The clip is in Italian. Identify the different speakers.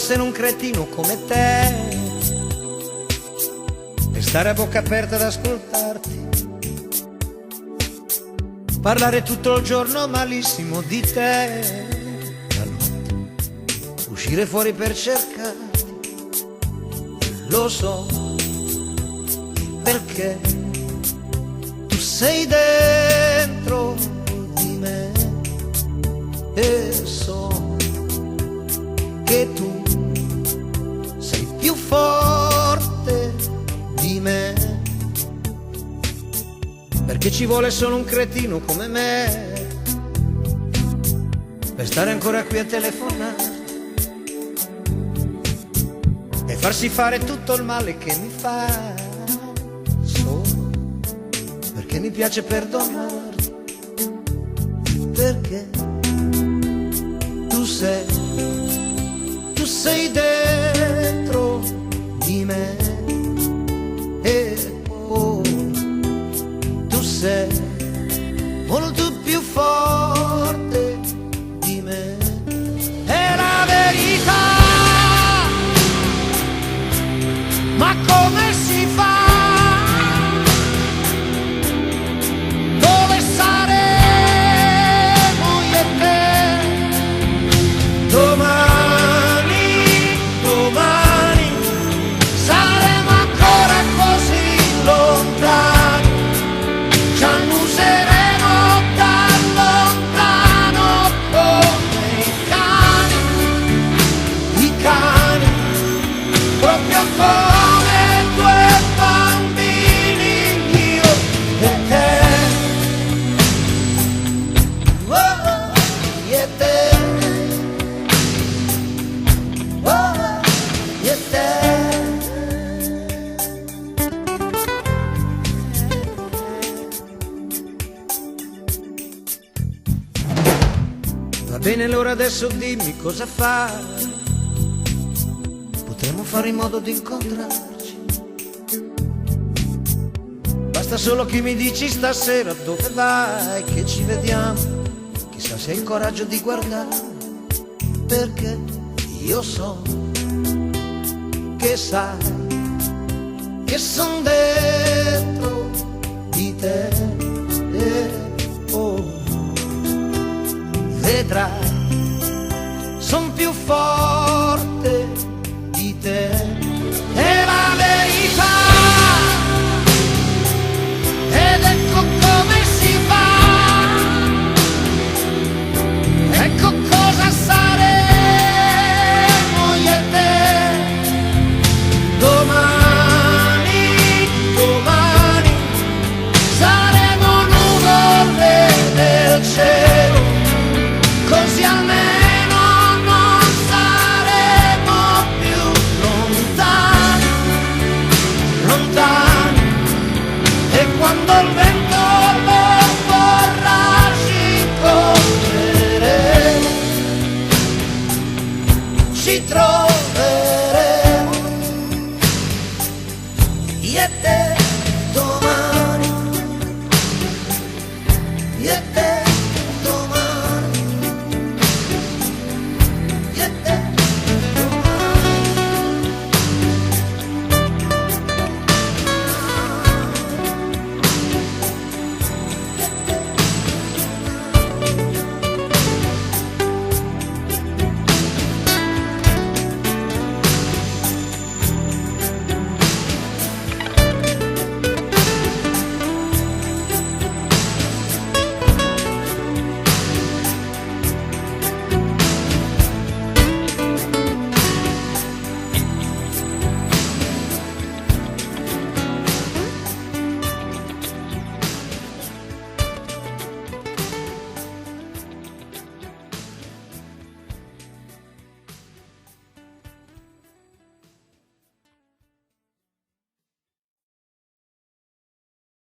Speaker 1: essere un cretino come te e stare a bocca aperta ad ascoltarti, parlare tutto il giorno malissimo di te, la notte uscire fuori per cercarti, lo so perché tu sei dentro di me e so che tu sei più forte di me, perché ci vuole solo un cretino come me per stare ancora qui a telefonare e farsi fare tutto il male che mi fa, solo perché mi piace perdonarti, perché tu sei dentro di me e poi tu sei molto più forte di me. È la verità, ma come si fa? Dove saremo io e te domani, domani saremo ancora così lontani, ci annuseremo da lontano come i cani, proprio come due bambini, io e te, oh, io e te, oh, io e te. Va bene, allora adesso dimmi cosa fare, potremmo fare in modo di incontrarci, basta solo che mi dici stasera dove vai, che ci vediamo, chissà se hai il coraggio di guardare, perché io so che sai che son dentro di te e oh, vedrai, son più forte